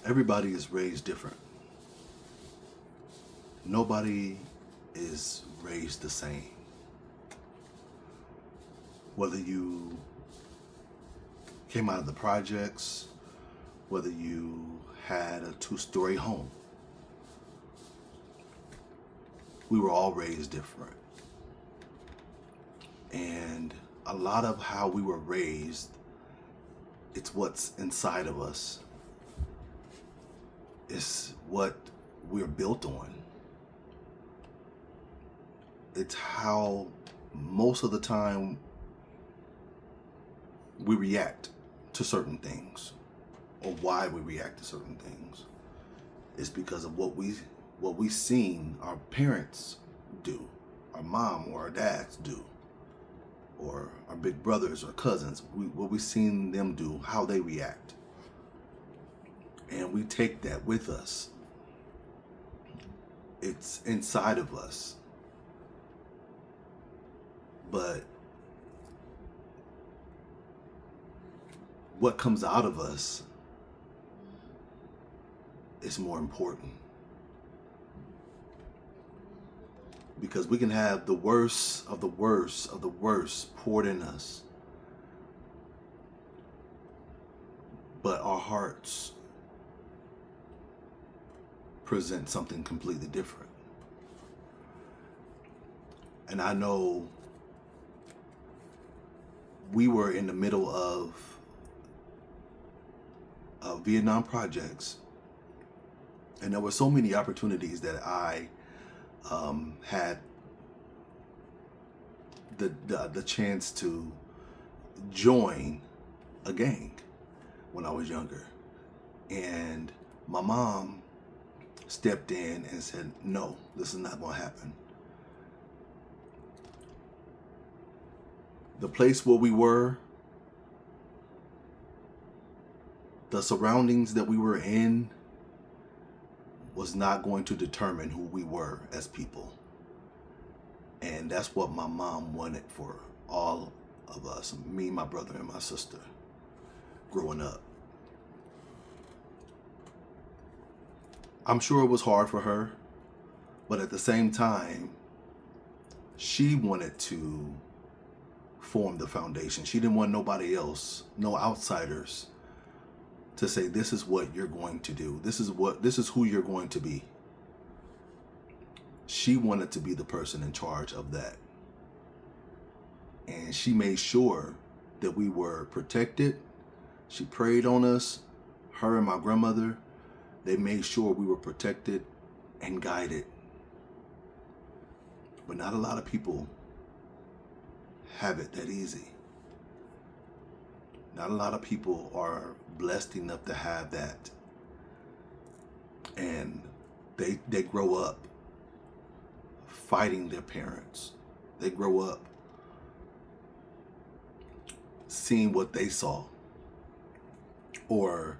Everybody is raised different. Nobody is raised the same. Whether you came out of the projects, whether you had a two-story home, we were all raised different. And a lot of how we were raised, it's what's inside of us. It's what we're built on. It's how most of the time we react to certain things, or why we react to certain things. It's because of what we seen our parents do, our mom or our dads do, or our big brothers or cousins. What we seen them do, how they react, and we take that with us. It's inside of us. But what comes out of us is more important. Because we can have the worst of the worst of the worst poured in us, but our hearts present something completely different. And I know we were in the middle of Vietnam projects, and there were so many opportunities that I had the chance to join a gang when I was younger, and my mom stepped in and said, "No, this is not going to happen." The place where we were, the surroundings that we were in, was not going to determine who we were as people. And that's what my mom wanted for all of us, me, my brother, and my sister, growing up. I'm sure it was hard for her, but at the same time, she wanted to form the foundation. She didn't want nobody else, no outsiders, to say, this is what you're going to do. This is who you're going to be. She wanted to be the person in charge of that. And she made sure that we were protected. She prayed on us, her and my grandmother. They made sure we were protected and guided. But not a lot of people have it that easy. Not a lot of people are blessed enough to have that. And they grow up fighting their parents. They grow up seeing what they saw, or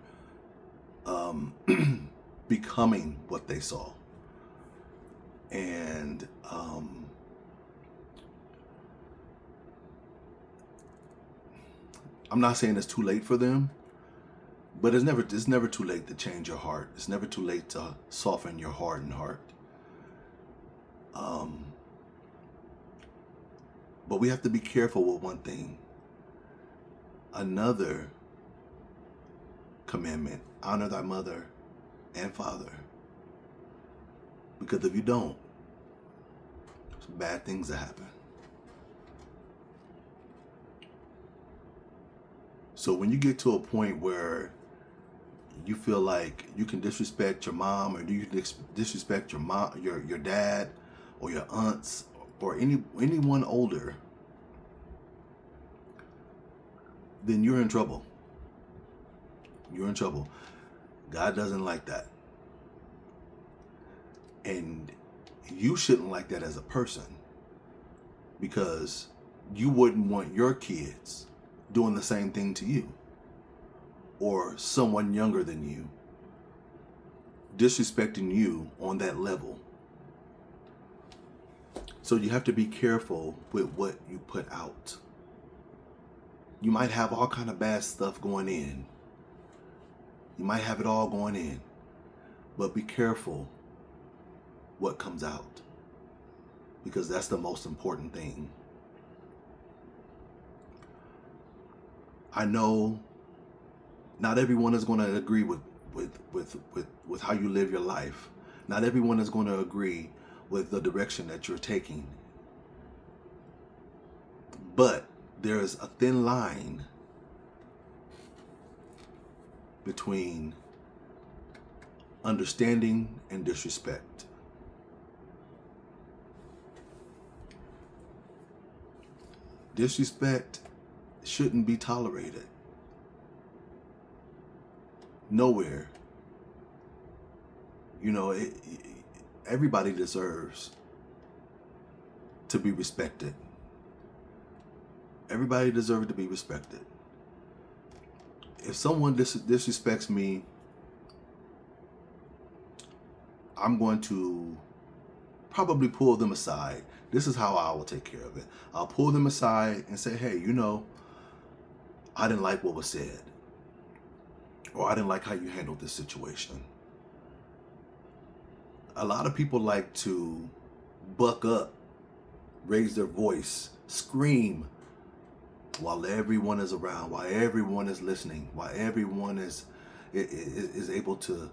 becoming what they saw. And I'm not saying it's too late for them, but it's never too late to change your heart. It's never too late to soften your hardened heart. But we have to be careful with one thing. Another commandment: honor thy mother and father. Because if you don't, bad things will happen. So when you get to a point where you feel like you can disrespect your mom, or you can disrespect your mom, your dad, or your aunts, or anyone older, then you're in trouble. You're in trouble. God doesn't like that. And you shouldn't like that as a person, because you wouldn't want your kids doing the same thing to you, or someone younger than you disrespecting you on that level. So you have to be careful with what you put out. You might have all kind of bad stuff going in, You might have it all going in, but be careful what comes out, because that's the most important thing. I know not everyone is going to agree with how you live your life. Not everyone is going to agree with the direction that you're taking. But there is a thin line between understanding and disrespect. Disrespect shouldn't be tolerated. Nowhere. You know, everybody deserves to be respected. Everybody deserves to be respected. If someone disrespects me, I'm going to probably pull them aside. This is how I will take care of it. I'll pull them aside and say, hey, you know, I didn't like what was said, or I didn't like how you handled this situation. A lot of people like to buck up, raise their voice, scream while everyone is around, while everyone is listening, while everyone is able to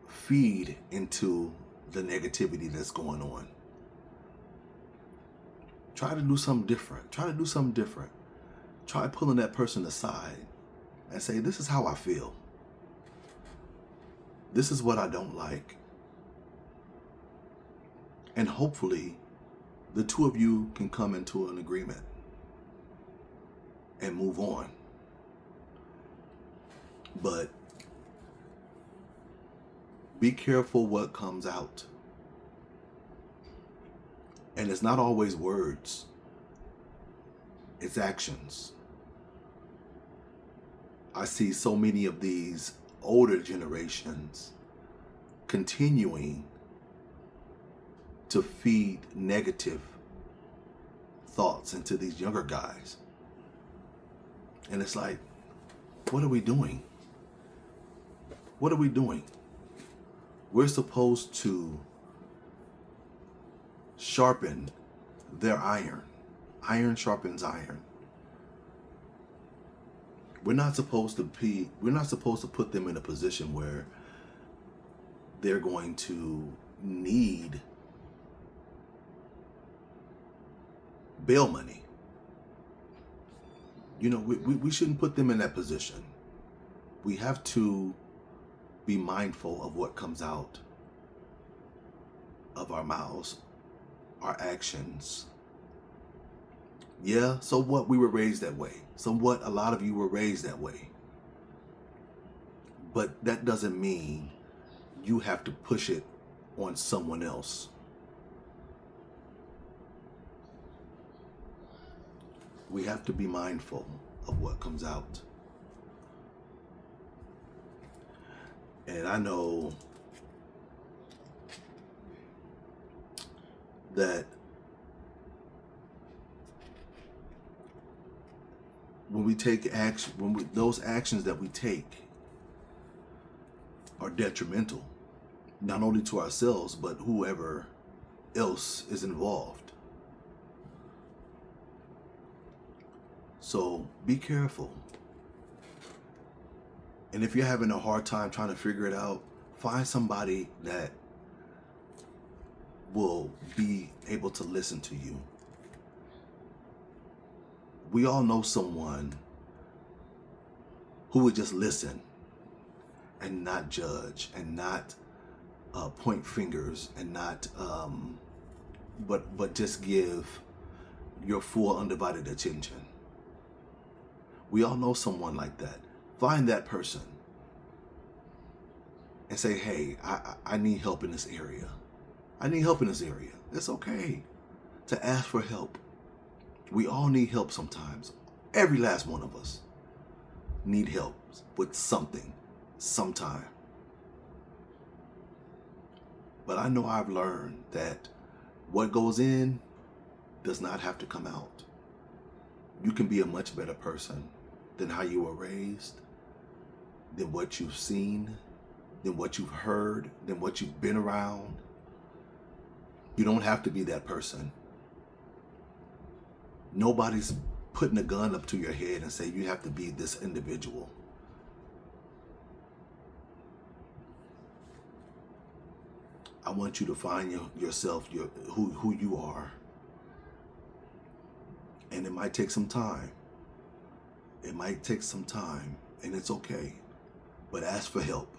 feed into the negativity that's going on. Try to do something different. Try to do something different. Try pulling that person aside and say, this is how I feel. This is what I don't like. And hopefully the two of you can come into an agreement and move on. But be careful what comes out. And it's not always words. It's actions. I see so many of these older generations continuing to feed negative thoughts into these younger guys. And it's like, what are we doing? What are we doing? We're supposed to sharpen their iron. Iron sharpens iron. We're not supposed to put them in a position where they're going to need bail money. You know, we shouldn't put them in that position. We have to be mindful of what comes out of our mouths, our actions. Yeah, so what? We were raised that way. So what? A lot of you were raised that way. But that doesn't mean you have to push it on someone else. We have to be mindful of what comes out. And I know that when we take action, those actions that we take are detrimental, not only to ourselves, but whoever else is involved. So be careful. And if you're having a hard time trying to figure it out, find somebody that will be able to listen to you. We all know someone who would just listen and not judge and not point fingers and not, but just give your full undivided attention. We all know someone like that. Find that person and say, hey, I need help in this area. I need help in this area. It's okay to ask for help. We all need help sometimes. Every last one of us need help with something, sometime. But I know I've learned that what goes in does not have to come out. You can be a much better person than how you were raised. than what you've seen, than what you've heard, than what you've been around. You don't have to be that person. Nobody's putting a gun up to your head and say you have to be this individual. I want you to find yourself, who you are. And it might take some time. It might take some time, and it's okay. But ask for help.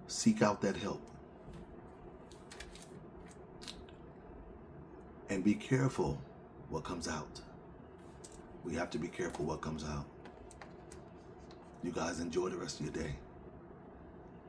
Seek out that help. And be careful what comes out. We have to be careful what comes out. You guys enjoy the rest of your day.